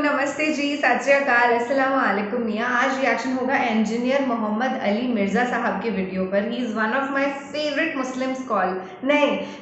नमस्ते जी, सत श्री अकाल, अस्सलाम वालेकुम मियाँ। आज रिएक्शन होगा इंजीनियर मोहम्मद अली मिर्ज़ा साहब के वीडियो पर। He is one of my favourite Muslim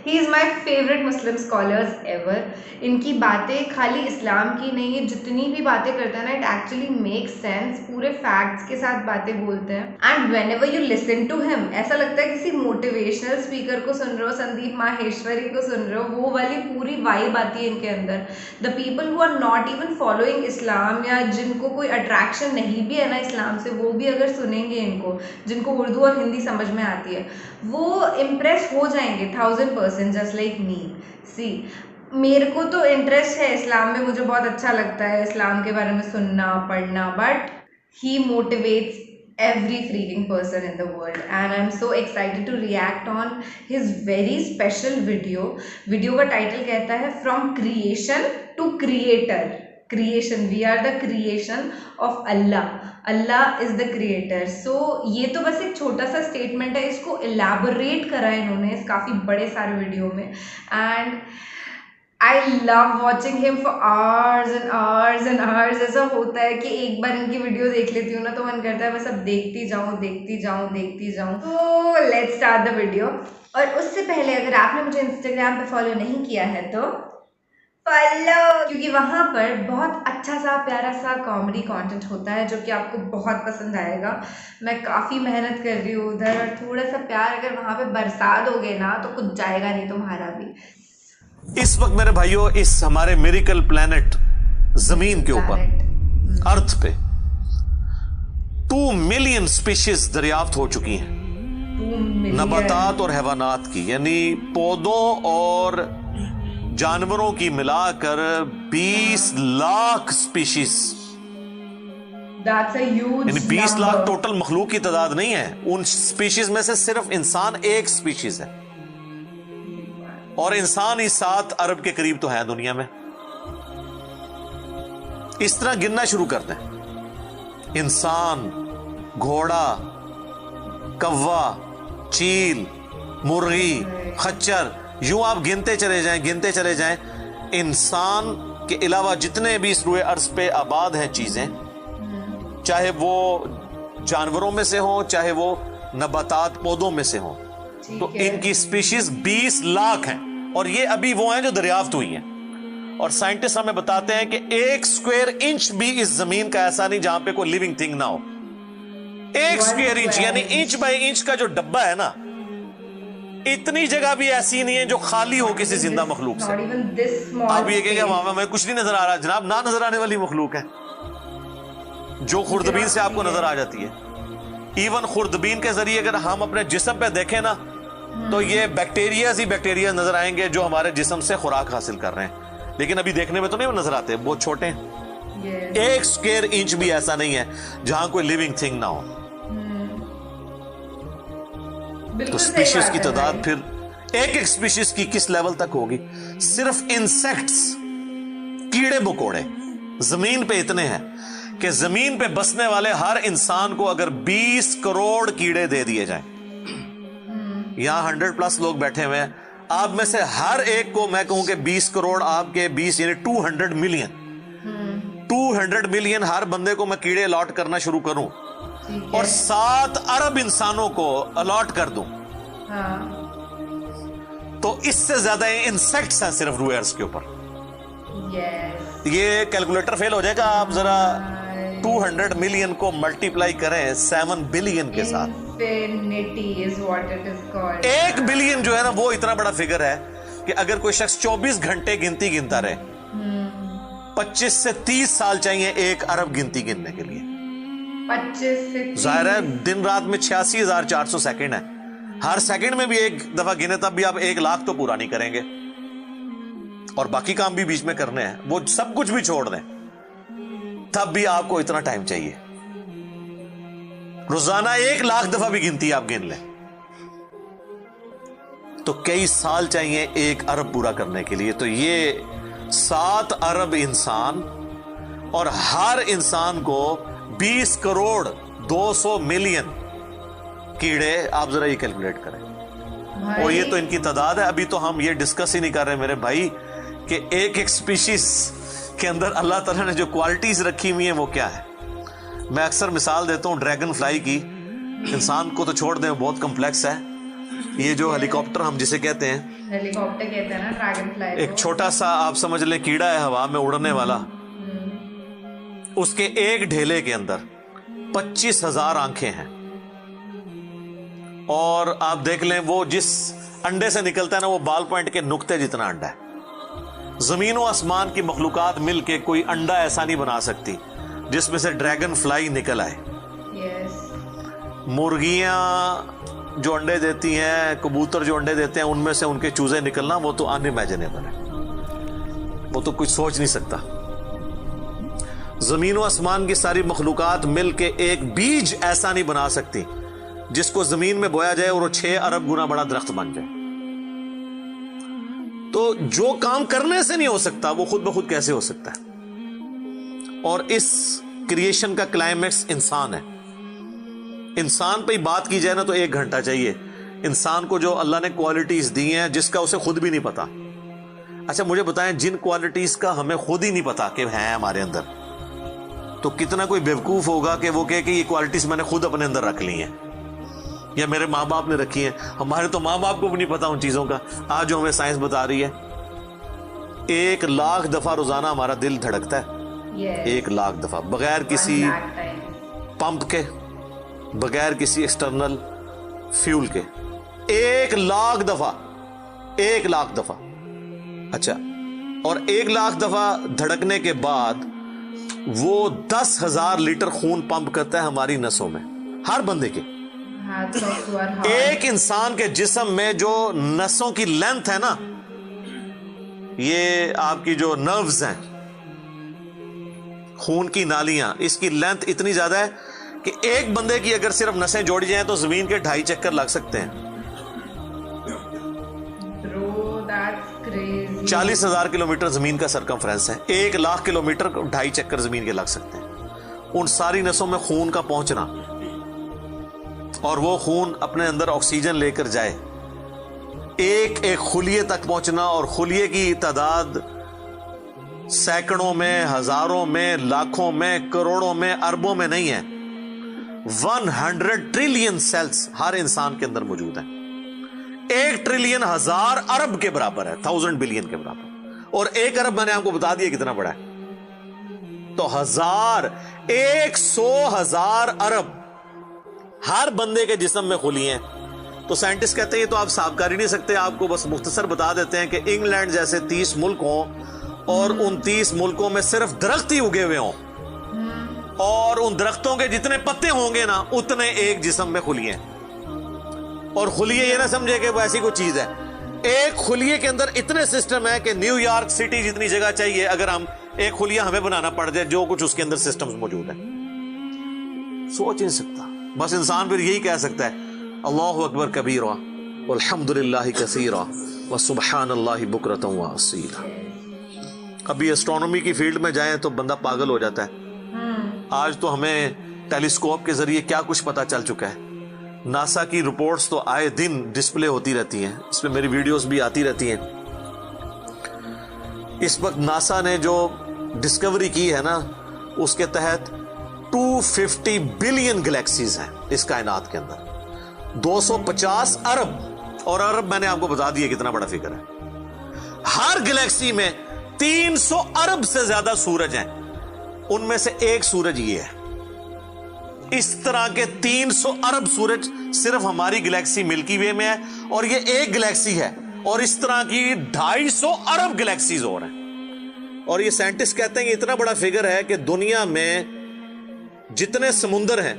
he is my favourite Muslim scholars ever. इनकी बातें खाली इस्लाम की नहीं है, जितनी भी बातें करते हैं ना, इट एक्चुअली मेक सेंस। पूरे फैक्ट्स के साथ बातें बोलते हैं and whenever you listen to him ऐसा लगता है किसी मोटिवेशनल स्पीकर को सुन रहे हो, संदीप माहेश्वरी को सुन रहे हो। वो वाली पूरी वाइब आती है इनके अंदर। The people who are not even following Islam या जिनको कोई अट्रैक्शन नहीं भी है ना इस्लाम से, वो भी अगर सुनेंगे इनको, जिनको उर्दू और हिंदी समझ में आती है, वो इम्प्रेस हो जाएंगे 1000%, जस्ट लाइक मी। सी, मेरे को तो इंटरेस्ट है इस्लाम में, मुझे बहुत अच्छा लगता है इस्लाम के बारे में सुनना पढ़ना, but he motivates every freaking person in the world and I'm so excited to react on his very special video का टाइटल कहता है From Creation to Creator। Creation, we are the creation of Allah is the creator. So ये तो बस एक छोटा सा statement है, इसको एलैबोरेट करा है इन्होंने इस काफ़ी बड़े सारे वीडियो में। And I love watching him for hours and hours and hours. ऐसा होता है कि एक बार इनकी वीडियो देख लेती हूँ ना, तो मन करता है बस अब देखती जाऊँ। तो लेट्स स्टार्ट द वीडियो। और उससे पहले अगर आपने मुझे इंस्टाग्राम पे फॉलो नहीं किया है तो फॉलो, क्योंकि वहाँ पर बहुत अच्छा सा प्यारा सा कॉमेडी कंटेंट होता है जो कि आपको बहुत पसंद आएगा। मैं काफ़ी मेहनत कर रही हूँ उधर, और थोड़ा सा प्यार अगर वहाँ पे बरसा दोगे ना तो कुछ जाएगा नहीं तुम्हारा भी। इस वक्त मेरे भाइयों, इस हमारे मिरेकल प्लेनेट जमीन के ऊपर, अर्थ पे 2 मिलियन स्पीशीज दरियाफ्त हो चुकी हैं, नबातात और हैवानात की, यानी पौधों और जानवरों की मिलाकर 20 लाख स्पीशीज। यानी 20 लाख टोटल मखलूक की तादाद नहीं है। उन स्पीशीज में से सिर्फ इंसान एक स्पीशीज है, और इंसान ही 7 अरब के करीब तो है दुनिया में। इस तरह गिनना शुरू करते हैं। इंसान, घोड़ा, कौवा, चील, मुर्गी, खच्चर, यूं आप गिनते चले जाएं। इंसान के अलावा जितने भी इस रुए अर्ज पे आबाद हैं चीजें, चाहे वो जानवरों में से हो, चाहे वो नबातात पौधों में से हो, तो इनकी स्पीशीज 20 लाख हैं। और ये अभी वो हैं जो दरियाफ्त हुई हैं। और साइंटिस्ट हमें बताते हैं कि 1 स्क्वायर इंच भी इस जमीन का ऐसा नहीं जहां पे कोई लिविंग थिंग ना हो। 1 स्क्वायर इंच यानी इंच बाय इंच का जो डब्बा है ना, इतनी जगह भी ऐसी नहीं है जो खाली हो किसी जिंदा मखलूक से। आप ये कहेंगे वहां में कुछ नहीं नजर आ रहा, जनाब ना नजर आने वाली मखलूक है जो खुर्दबीन से आपको नजर आ जाती है। इवन खुर्दबीन के जरिए अगर हम अपने जिस्म पे देखें ना, तो ये बैक्टीरिया नजर आएंगे जो हमारे जिस्म से खुराक हासिल कर रहे हैं, लेकिन अभी देखने में तो नहीं नजर आते, बहुत छोटे हैं। 1 स्क्वायर इंच भी ऐसा नहीं है जहां कोई लिविंग थिंग ना हो। तो स्पीशीज की तादाद फिर एक स्पीशीज की किस लेवल तक होगी। सिर्फ इंसेक्ट्स, कीड़े मकोड़े जमीन पे इतने हैं कि जमीन पे बसने वाले हर इंसान को अगर 20 करोड़ कीड़े दे दिए जाएं, यहां 100+ लोग बैठे हुए हैं, आप में से हर एक को मैं कहूं कि 20 करोड़ आपके 20 यानी 200 मिलियन हर बंदे को मैं कीड़े अलॉट करना शुरू करूं और 7 अरब इंसानों को अलॉट कर दूं, तो इससे ज्यादा इंसेक्ट्स हैं सिर्फ रूए अर्ज के ऊपर। ये कैलकुलेटर फेल हो जाएगा। आप जरा 200 मिलियन को मल्टीप्लाई करें 7 बिलियन के साथ। is what it is called। 1 billion जो है ना, वो इतना बड़ा फिगर है कि अगर कोई शख्स 24 घंटे गिनती गिनता रहे, 25 से 30 साल चाहिए 1 अरब गिनती गिनने के लिए। 25 से 30। जाहिर है दिन रात में 86,400 सेकंड है। हर सेकंड में भी एक दफा गिने तब भी आप 1 लाख तो पूरा नहीं करेंगे, और बाकी काम भी बीच में करने हैं, वो सब कुछ भी छोड़ दें, तब भी आपको इतना टाइम चाहिए। रोजाना 1 लाख दफा भी गिनती आप गिन लें तो कई साल चाहिए 1 अरब पूरा करने के लिए। तो ये 7 अरब इंसान, और हर इंसान को 20 करोड़ 200 मिलियन कीड़े, आप जरा ये कैलकुलेट करें। और ये तो इनकी तादाद है। अभी तो हम ये डिस्कस ही नहीं कर रहे मेरे भाई कि एक एक स्पीशीज के अंदर अल्लाह ताला ने जो क्वालिटीज रखी हुई हैं वो क्या है। मैं अक्सर मिसाल देता हूँ ड्रैगन फ्लाई की। इंसान को तो छोड़ दें, बहुत कम्प्लेक्स है। ये जो हेलीकॉप्टर हम जिसे कहते हैं, हेलीकॉप्टर कहते हैं ना ड्रैगन फ्लाई, एक छोटा सा आप समझ लें कीड़ा है हवा में उड़ने वाला। उसके एक ढेले के अंदर 25,000 आंखें हैं। और आप देख लें वो जिस अंडे से निकलता है ना, वो बाल पॉइंट के नुक्ते जितना अंडा है। जमीन और आसमान की मखलूकात मिलके कोई अंडा ऐसा नहीं बना सकती जिसमें से ड्रैगन फ्लाई निकल आए। मुर्गियां जो अंडे देती हैं, कबूतर जो अंडे देते हैं, उनमें से उनके चूजे निकलना वो तो अनइमेजिनेबल है, वो तो कुछ सोच नहीं सकता। जमीन और आसमान की सारी मखलूकात मिलके एक बीज ऐसा नहीं बना सकती जिसको जमीन में बोया जाए और वो 6 अरब गुना बड़ा दरख्त बन जाए। तो जो काम करने से नहीं हो सकता वो खुद ब खुद कैसे हो सकता है। और इस क्रिएशन का क्लाइमैक्स इंसान है। इंसान पे ही बात की जाए ना तो 1 घंटा चाहिए। इंसान को जो अल्लाह ने क्वालिटीज दी हैं जिसका उसे खुद भी नहीं पता। अच्छा मुझे बताएं, जिन क्वालिटीज का हमें खुद ही नहीं पता कि हैं हमारे अंदर, तो कितना कोई बेवकूफ होगा कि वो कहे कि ये क्वालिटीज मैंने खुद अपने अंदर रख ली हैं या मेरे माँ बाप ने रखी हैं। हमारे तो माँ बाप को भी नहीं पता उन चीजों का। आज जो हमें साइंस बता रही है, 1 लाख दफा रोजाना हमारा दिल धड़कता है। 1 लाख दफा, बगैर किसी पंप के, बगैर किसी एक्सटर्नल फ्यूल के। 1 लाख दफा, 1 लाख दफा। अच्छा, और 1 लाख दफा धड़कने के बाद वो 10,000 लीटर खून पंप करता है हमारी नसों में, हर बंदे के। एक इंसान के जिस्म में जो नसों की लेंथ है ना, ये आपकी जो नर्व्स हैं, खून की नालियां, इसकी लेंथ इतनी ज्यादा है कि एक बंदे की अगर सिर्फ नसें जोड़ी जाएं तो जमीन के 2.5 चक्कर लग सकते हैं। 40,000 किलोमीटर जमीन का सरकमफ्रेंस है। 1 लाख किलोमीटर 2.5 चक्कर जमीन के लग सकते हैं। उन सारी नसों में खून का पहुंचना और वो खून अपने अंदर ऑक्सीजन लेकर जाए, एक एक खुलिये तक पहुंचना, और खुलिये की तादाद सैकड़ों में, हजारों में, लाखों में, करोड़ों में, अरबों में नहीं है। 100 ट्रिलियन सेल्स हर इंसान के अंदर मौजूद है। 1 ट्रिलियन 1000 अरब के बराबर है, 1000 बिलियन के बराबर। और 1 अरब मैंने आपको बता दिया कितना बड़ा है। तो 100,000 अरब हर बंदे के जिस्म में खुली हैं। तो साइंटिस्ट कहते हैं ये तो आप साफ कर ही नहीं सकते। आपको बस मुख्तसर बता देते हैं कि इंग्लैंड जैसे 30 मुल्क हों और उन 30 मुल्कों में सिर्फ दरख्त ही उगे हुए हों, और उन दरख्तों के जितने पत्ते होंगे ना, उतने एक जिस्म में खुलिए। और खुलिए ये ना समझे कि वो ऐसी कोई चीज है। एक खुलिए के अंदर इतने सिस्टम है कि न्यूयॉर्क सिटी जितनी जगह चाहिए, अगर हम एक खुलिया हमें बनाना पड़ जाए, जो कुछ उसके अंदर सिस्टम्स मौजूद है, सोच नहीं सकता। बस इंसान फिर यही कह सकता है, अल्लाहु अकबर कबीरा वल्हम्दुलिल्लाहि कसीरा व सुब्हानल्लाहि बुकरतन व असीला। अभी एस्ट्रोनॉमी की फील्ड में जाएं तो बंदा पागल हो जाता है। आज तो हमें टेलीस्कोप के जरिए क्या कुछ पता चल चुका है। नासा की रिपोर्ट्स तो आए दिन डिस्प्ले होती रहती हैं, इसमें मेरी वीडियोस भी आती रहती हैं। इस वक्त नासा ने जो डिस्कवरी की है ना, उसके तहत 250 बिलियन गैलेक्सीज हैं इस कायनात के अंदर, 250 अरब। और अरब मैंने आपको बता दिया कितना बड़ा फिगर है। हर गैलेक्सी में 300 अरब से ज्यादा सूरज हैं, उनमें से एक सूरज ये है। इस तरह के 300 अरब सूरज सिर्फ हमारी गैलेक्सी मिल्की वे में है, और ये एक गैलेक्सी है। और इस तरह की 250 अरब गैलेक्सीज और हैं। और ये साइंटिस्ट कहते हैं कि इतना बड़ा फिगर है कि दुनिया में जितने समुंदर हैं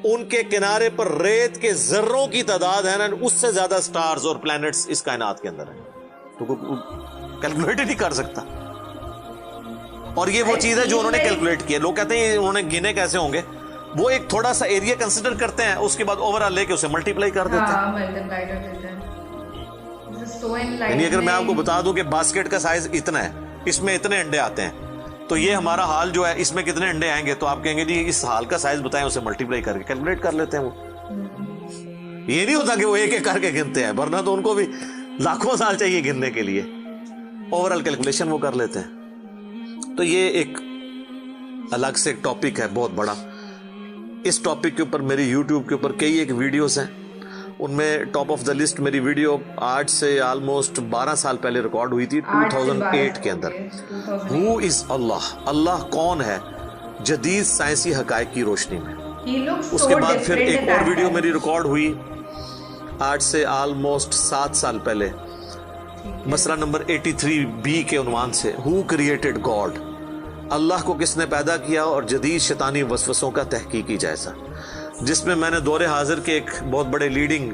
उनके किनारे पर रेत के जर्रों की तादाद है ना, उससे ज्यादा स्टार्स और प्लैनेट्स इस कायनात के अंदर है। तो कैलकुलेट ही नहीं कर सकता। और ये वो चीज है जो उन्होंने कैलकुलेट किया। लोग कहते हैं उन्होंने गिने कैसे होंगे, वो एक थोड़ा सा एरिया कंसिडर करते हैं, उसके बाद ओवरऑल लेके उसे मल्टीप्लाई कर देते हैं। यानी अगर मैं आपको बता दूं कि बास्केट का साइज इतना है, इसमें इतने अंडे आते हैं, तो ये हमारा हाल जो है इसमें कितने अंडे आएंगे, तो आप कहेंगे जी इस हाल का साइज बताएं, उसे मल्टीप्लाई करके कैलकुलेट कर लेते हैं वो। ये नहीं होता कि वो एक एक करके गिनते हैं, वरना तो उनको भी लाखों साल चाहिए गिनने के लिए। ओवरऑल कैलकुलेशन वो कर लेते हैं। तो ये एक अलग से एक टॉपिक है बहुत बड़ा। इस टॉपिक के ऊपर मेरी यूट्यूब के ऊपर कई एक वीडियोस हैं, उनमें टॉप ऑफ द लिस्ट मेरी वीडियो आज से ऑलमोस्ट 12 साल पहले रिकॉर्ड हुई थी 2008 के अंदर। हु इज अल्लाह, अल्लाह कौन है जदीद साइंसी हकायक की रोशनी में। उसके बाद फिर एक और वीडियो मेरी रिकॉर्ड हुई आज से ऑलमोस्ट 7 साल पहले, मसला नंबर 83B के उन्वान से, हु क्रिएटेड गॉड, अल्लाह को किसने पैदा किया और जदीद शैतानी वसवसों का तहकीकी जायजा, जिसमें मैंने दौरे हाजिर के एक बहुत बड़े leading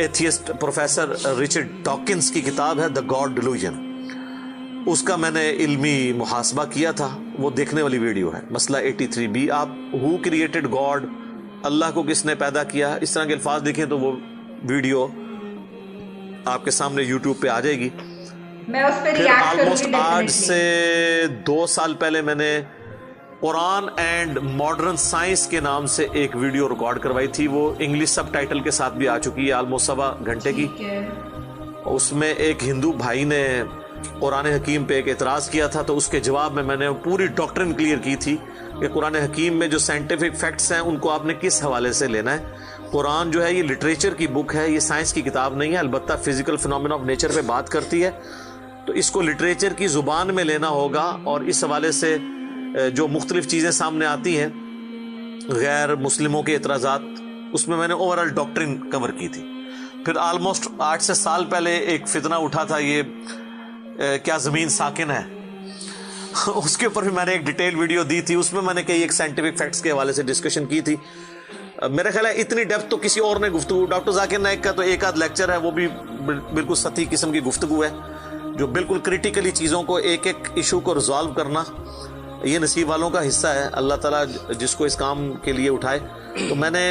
atheist professor Richard Dawkins की किताब है द गॉड डिल्यूजन, उसका मैंने इल्मी मुहासबा किया था, वो देखने वाली वीडियो है। मसला 83B, आप हु क्रिएटेड गॉड, अल्लाह को किसने पैदा किया, इस तरह के अल्फाज देखें तो वो वीडियो आपके सामने यूट्यूब पे आ जाएगी। मैं उस पे फिर ऑलमोस्ट आज से 2 साल पहले मैंने कुरान एंड मॉडर्न साइंस के नाम से एक वीडियो रिकॉर्ड करवाई थी, वो इंग्लिश सब टाइटल के साथ भी आ चुकी है, ऑलमोस्ट 1.25 घंटे की। उसमें एक हिंदू भाई ने कुरान हकीम पे एक एतराज किया था, तो उसके जवाब में मैंने पूरी डॉक्ट्रिन क्लियर की थी कि कुरान हकीम में जो साइंटिफिक फैक्ट्स हैं उनको आपने किस हवाले से लेना है। कुरान जो है ये लिटरेचर की बुक है, ये साइंस की किताब नहीं है, अलबत्ता फिजिकल फिनोमेना ऑफ नेचर पे बात करती है, तो इसको लिटरेचर की जुबान में लेना होगा। और इस हवाले से जो मुख्तलिफ चीज़ें सामने आती हैं गैर मुस्लिमों के एतराज़ात, उसमें मैंने ओवरऑल डॉक्ट्रिन कवर की थी। फिर ऑलमोस्ट 8 से साल पहले एक फितना उठा था, ये क्या ज़मीन साकिन है उसके ऊपर भी मैंने एक डिटेल वीडियो दी थी, उसमें मैंने कई एक साइंटिफिक फैक्ट्स के हवाले से डिस्कशन की थी। मेरा ख्याल है इतनी डेप्थ तो किसी और ने गुफ्तगू, डॉक्टर जाकिर नाइक का तो एक आध लेक्चर है, वो भी बिल्कुल सतही किस्म की गुफ्तगू है, जो बिल्कुल क्रिटिकली चीज़ों को एक एक इशू को रिजॉल्व करना ये नसीब वालों का हिस्सा है, अल्लाह ताला जिसको इस काम के लिए उठाए। तो मैंने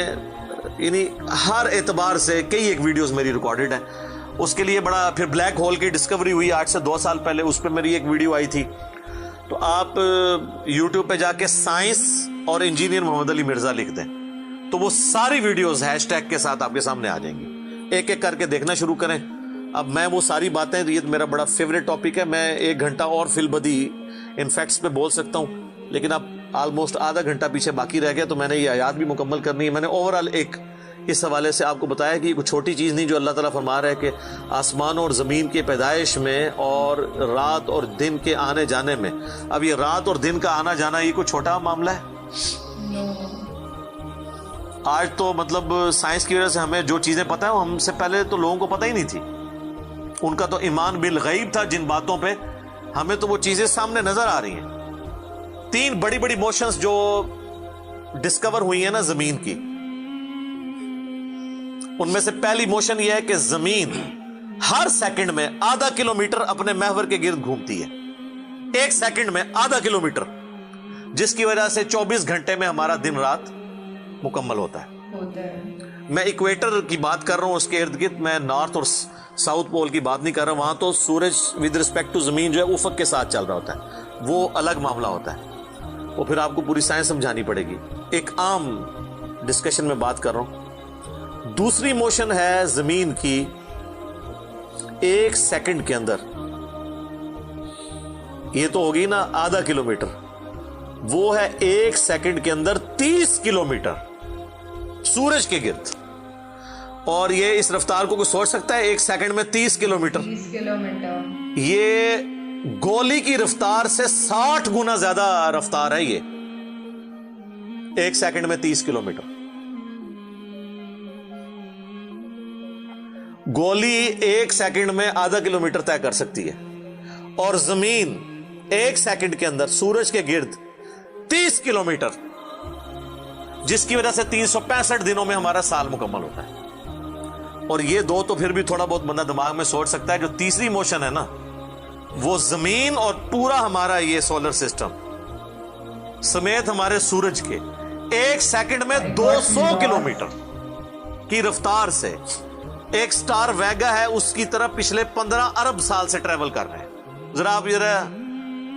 यानी हर एतबार से कई एक वीडियोस मेरी रिकॉर्डेड है। उसके लिए बड़ा फिर ब्लैक होल की डिस्कवरी हुई आज से 2 साल पहले, उस पर मेरी एक वीडियो आई थी। तो आप यूट्यूब पे जाके साइंस और इंजीनियर मोहम्मद अली मिर्जा लिख दें तो वो सारी वीडियोस हैशटैग के साथ आपके सामने आ जाएंगी, एक एक करके देखना शुरू करें। अब मैं वो सारी बातें, ये मेरा बड़ा फेवरेट टॉपिक है, मैं 1 घंटा और फिलबदी इन फैक्ट्स पे बोल सकता हूँ, लेकिन अब ऑलमोस्ट आधा घंटा पीछे बाकी रह गया, तो मैंने ये आयात भी मुकम्मल करनी है। मैंने ओवरऑल एक इस हवाले से आपको बताया कि कुछ छोटी चीज़ नहीं जो अल्लाह ताला फरमा रहा है कि आसमानों और ज़मीन के पैदाइश में और रात और दिन के आने जाने में, अब ये रात और दिन का आना जाना ये कोई छोटा मामला है? आज तो मतलब साइंस की वजह से हमें जो चीज़ें पता है वो हमसे पहले तो लोगों को पता ही नहीं थी। उनका तो ईमान बिल गैब था जिन बातों पे, हमें तो वो चीज़ें सामने नजर आ रही हैं। 3 बड़ी बड़ी मोशंस जो डिस्कवर हुई है ना ज़मीन की, उनमें से पहली मोशन यह है कि ज़मीन हर सेकंड में आधा किलोमीटर अपने महवर के गिर्द घूमती है, 1 सेकंड में आधा किलोमीटर, जिसकी वजह से 24 घंटे में हमारा दिन रात मुकम्मल होता है। मैं इक्वेटर की बात कर रहा हूं, उसके इर्द गिर्द, मैं नॉर्थ और साउथ पोल की बात नहीं कर रहा हूं। वहां तो सूरज विद रिस्पेक्ट टू जमीन जो है उफक के साथ चल रहा होता है, वो अलग मामला होता है, वो फिर आपको पूरी साइंस समझानी पड़ेगी। एक आम डिस्कशन में बात कर रहा हूं। दूसरी मोशन है जमीन की 1 सेकंड के अंदर, ये तो होगी ना आधा किलोमीटर, वो है 1 सेकंड के अंदर 30 किलोमीटर सूरज के गिर्द। और ये इस रफ्तार को कोई सोच सकता है? 1 सेकंड में 30 किलोमीटर, ये गोली की रफ्तार से 60 गुना ज्यादा रफ्तार है। ये 1 सेकंड में 30 किलोमीटर। गोली 1 सेकंड में आधा किलोमीटर तय कर सकती है, और जमीन 1 सेकंड के अंदर सूरज के गिर्द 30 किलोमीटर, जिसकी वजह से 365 दिनों में हमारा साल मुकम्मल होता है। और ये 2 तो फिर भी थोड़ा बहुत बंदा दिमाग में सोच सकता है। जो तीसरी मोशन है ना, वो जमीन और पूरा हमारा ये सोलर सिस्टम समेत हमारे सूरज के 1 सेकंड में 200 किलोमीटर की रफ्तार से, एक स्टार वेगा है उसकी तरफ पिछले 15 अरब साल से ट्रेवल कर रहे हैं। जरा आप जरा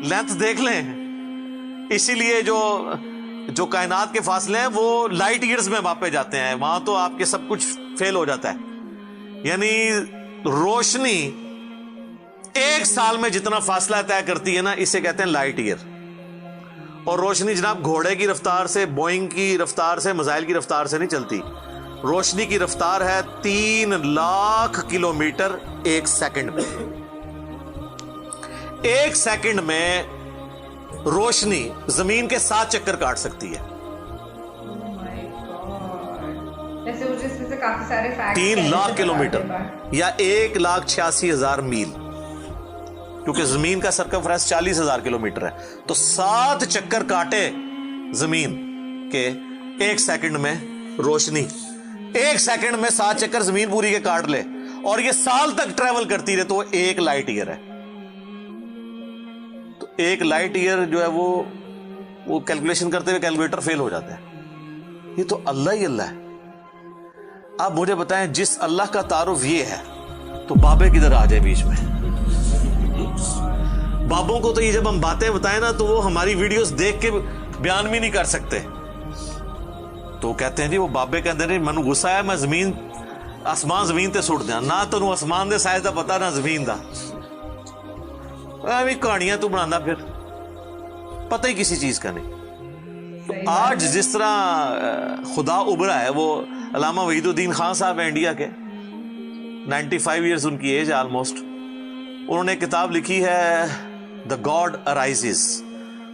लेंथ देख लें। इसीलिए जो कायनात के फासले हैं वो लाइट ईयर्स में मापे जाते हैं। वहां तो आपके सब कुछ फेल हो जाता है। यानी रोशनी 1 साल में जितना फासला तय करती है ना, इसे कहते हैं लाइट ईयर। और रोशनी जनाब घोड़े की रफ्तार से, बोइंग की रफ्तार से, मिसाइल की रफ्तार से नहीं चलती। रोशनी की रफ्तार है 3 लाख किलोमीटर 1 सेकंड में। 1 सेकंड में रोशनी जमीन के 7 चक्कर काट सकती है। वैसे मुझे इसमें से काफी सारे फैक्ट्स 3 लाख किलोमीटर या 1,86,000 मील, क्योंकि जमीन का सर्कमफ्रेंस 40,000 किलोमीटर है। तो 7 चक्कर काटे जमीन के 1 सेकंड में रोशनी, 1 सेकंड में 7 चक्कर जमीन पूरी के काट ले और ये साल तक ट्रेवल करती रहे, तो वो 1 लाइट ईयर है। तो 1 लाइट ईयर जो है वो कैलकुलेशन करते हुए कैलकुलेटर फेल हो जाता है। ये तो अल्लाह ही अल्लाह है। आप मुझे बताएं, जिस अल्लाह का तारुफ ये है, तो बाबे किधर आ जाए बीच में? बाबों को तो ये जब हम बातें बताएं ना, तो वो हमारी वीडियोस देख के बयान भी नहीं कर सकते। तो कहते हैं जी वो बाबे कहते हैं मैनू गुस्सा है, मैं जमीन आसमान जमीन ते सुट दिया ना, तेनू आसमान दे साइज का पता ना जमीन का, भी कहानियां तू बनाना, फिर पता ही किसी चीज का नहीं। तो आज जिस तरह खुदा उभरा है, वो अल्लामा वहीदुद्दीन खान साहब है इंडिया के, 95 ईयर्स उनकी एज ऑलमोस्ट। उन्होंने किताब लिखी है द गॉड अराइजेस,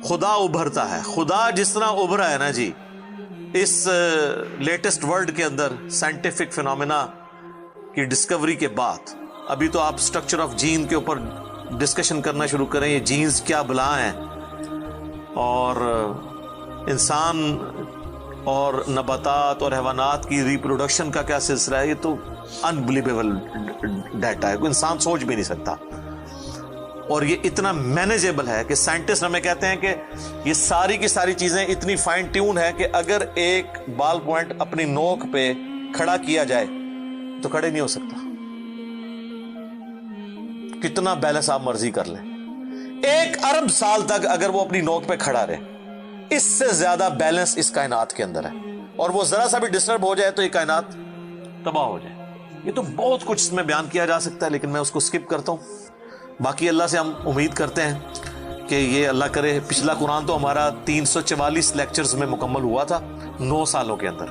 खुदा उभरता है। खुदा जिस तरह उभरा है ना जी, इस लेटेस्ट वर्ल्ड के अंदर साइंटिफिक फिनोमेना की डिस्कवरी के बाद, अभी तो आप स्ट्रक्चर ऑफ जीन के ऊपर डिस्कशन करना शुरू करें, ये जीन्स क्या बला हैं, और इंसान और नबातात और हैवानात की रिप्रोडक्शन का क्या सिलसिला है, ये तो अनबिलीवेबल डाटा है, कोई इंसान सोच भी नहीं सकता। और ये इतना मैनेजेबल है कि साइंटिस्ट हमें कहते हैं कि ये सारी की सारी चीजें इतनी फाइन ट्यून है कि अगर एक बाल पॉइंट अपनी नोक पे खड़ा किया जाए तो खड़े नहीं हो सकता, कितना बैलेंस आप मर्जी कर लें। 1 अरब साल तक अगर वो अपनी नोक पे खड़ा रहे, इससे ज्यादा बैलेंस इस कायनात के अंदर है, और वो जरा सा भी डिस्टर्ब हो जाए तो ये कायनात तबाह हो जाए। ये तो बहुत कुछ इसमें बयान किया जा सकता है, लेकिन मैं उसको स्किप करता हूं। बाकी अल्लाह से हम उम्मीद करते हैं कि ये अल्लाह करे। पिछला कुरान तो हमारा 344 लेक्चर्स में मुकम्मल हुआ था 9 सालों के अंदर,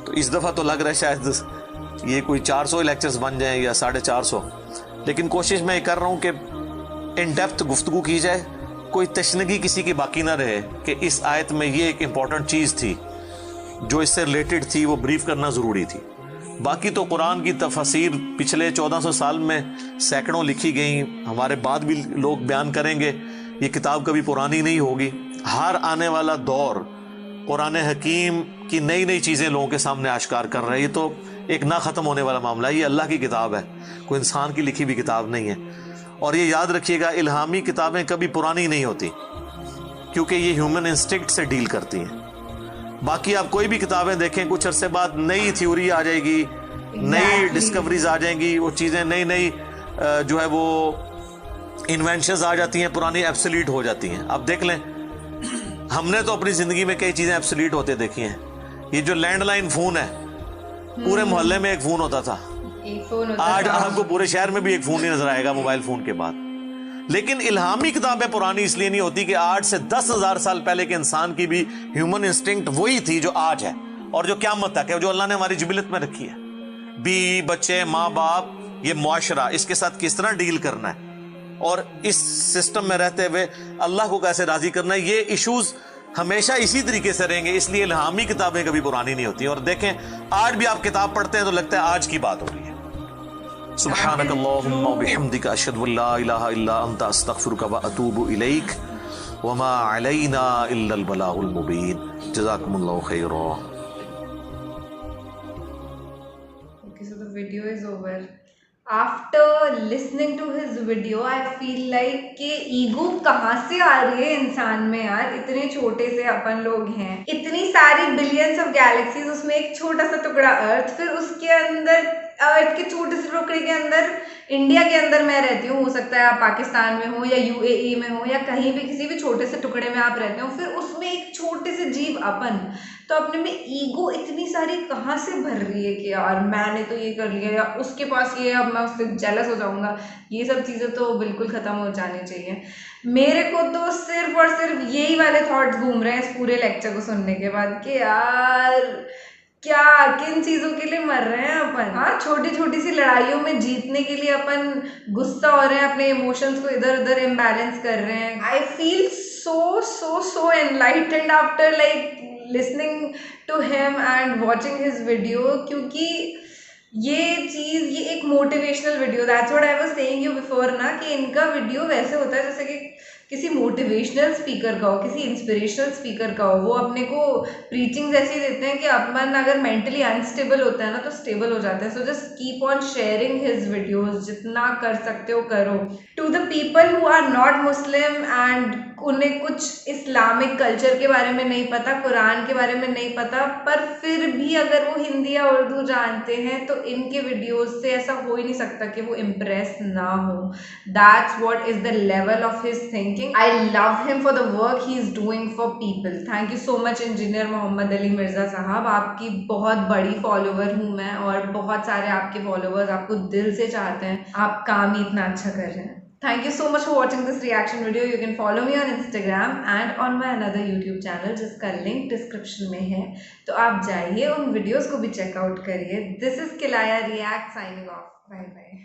तो इस दफ़ा तो लग रहा है शायद ये कोई 400 लेक्चर्स बन जाएं या 450, लेकिन कोशिश मैं कर रहा हूँ कि इन डेप्थ गुफ्तगू की जाए, कोई तशनगी किसी की बाकी ना रहे कि इस आयत में ये एक इम्पॉर्टेंट चीज़ थी जो इससे रिलेटेड थी, वो ब्रीफ करना ज़रूरी थी। बाकी तो कुरान की तफसीर पिछले 1400 साल में सैकड़ों लिखी गई, हमारे बाद भी लोग बयान करेंगे। ये किताब कभी पुरानी नहीं होगी। हर आने वाला दौर कुरान हकीम की नई नई चीज़ें लोगों के सामने आश्कार कर रहा है। ये तो एक ना ख़त्म होने वाला मामला है। ये अल्लाह की किताब है, कोई इंसान की लिखी हुई किताब नहीं है। और ये याद रखिएगा, इल्हामी किताबें कभी पुरानी नहीं होती, क्योंकि ये ह्यूमन इंस्टिंक्ट से डील करती हैं। बाकी आप कोई भी किताबें देखें, कुछ अरसे बाद नई थ्योरी आ जाएगी, नई डिस्कवरीज आ जाएंगी, वो चीज़ें नई नई जो है वो इन्वेंशंस आ जाती हैं, पुरानी एब्सोल्यूट हो जाती हैं। अब देख लें, हमने तो अपनी ज़िंदगी में कई चीज़ें एब्सोल्यूट होते देखी हैं। ये जो लैंडलाइन फ़ोन है, पूरे मोहल्ले में एक फ़ोन होता था, आज आपको पूरे शहर में भी एक फ़ोन ही नजर आएगा मोबाइल फ़ोन के बाद। लेकिन इल्हामी किताबें पुरानी इसलिए नहीं होती कि 8 से 10,000 साल पहले के इंसान की भी ह्यूमन इंस्टिंक्ट वही थी जो आज है और जो क़यामत तक है, जो अल्लाह ने हमारी जिबिलत में रखी है। बीवी बच्चे, माँ बाप, ये मुआशरा, इसके साथ किस तरह डील करना है और इस सिस्टम में रहते हुए अल्लाह को कैसे राजी करना है, ये इश्यूज हमेशा इसी तरीके से रहेंगे। इसलिए इल्हामी किताबें कभी पुरानी नहीं होती। और देखें, आज भी आप किताब पढ़ते हैं तो लगता है आज की बात हो रही है। सुब्हानक अल्लाहुम्मा व बिहम्दिका अशहदु अल्ला इलाहा इल्ला अंता अस्तगफिरुका व अतूबु इलैक व मा अलैना इल्लल बलागुल मुबीन। जज़ाकुमुल्लाहु Khaira. Okay, so the video is over. After listening to his video, I feel like कि ईगो कहाँ से आ रही है इंसान में यार। इतने छोटे से अपन लोग हैं, इतनी सारी बिलियंस ऑफ गैलेक्सीज, उसमें एक छोटा सा टुकड़ा अर्थ, फिर उसके अंदर अर्थ के छोटे से टुकड़े के अंदर इंडिया के अंदर मैं रहती हूँ, हो सकता है आप पाकिस्तान में हो या यूएई में हो या कहीं भी किसी भी छोटे से टुकड़े में आप रहते हो, फिर उसमें एक छोटे से जीव अपन, तो अपने में ईगो इतनी सारी कहाँ से भर रही है कि यार मैंने तो ये कर लिया या उसके पास ये है, अब मैं उससे जेलस हो जाऊंगा। ये सब चीज़ें तो बिल्कुल ख़त्म हो जानी चाहिए। मेरे को तो सिर्फ और सिर्फ यही वाले थॉट्स घूम रहे हैं इस पूरे लेक्चर को सुनने के बाद कि यार क्या किन चीजों के लिए मर रहे हैं अपन। हाँ, छोटी छोटी सी लड़ाइयों में जीतने के लिए अपन गुस्सा हो रहे हैं, अपने इमोशंस को इधर उधर इम्बैलेंस कर रहे हैं। I feel so so so enlightened after like listening to him and watching his video, क्योंकि ये एक motivational video, that's what I was saying you before ना, कि इनका वीडियो वैसे होता है जैसे कि किसी मोटिवेशनल स्पीकर का हो, किसी इंस्पिरेशनल स्पीकर का हो। वो अपने को प्रीचिंग ऐसी देते हैं कि अपन अगर मेंटली अनस्टेबल होता है ना तो स्टेबल हो जाता है। So just keep on sharing his videos, जितना कर सकते हो करो। To the people who are not Muslim and उन्हें कुछ इस्लामिक कल्चर के बारे में नहीं पता, कुरान के बारे में नहीं पता, पर फिर भी अगर वो हिंदी या उर्दू जानते हैं तो इनके वीडियोस से ऐसा हो ही नहीं सकता कि वो इम्प्रेस ना हो। That's what is the level of his thinking. I love him for the work he is doing for people. Thank you so much engineer Mohammad Ali Mirza साहब, आपकी बहुत बड़ी फॉलोवर हूँ मैं और बहुत सारे आपके फॉलोवर्स आपको दिल से चाहते हैं, आप काम ही इतना अच्छा कर रहे हैं। Thank you so much for watching this reaction video. You can follow me on Instagram and on my another YouTube channel जिसका लिंक डिस्क्रिप्शन में है, तो आप जाइए उन वीडियोस को भी चेकआउट करिए। This is Kilaya React signing off. Bye bye.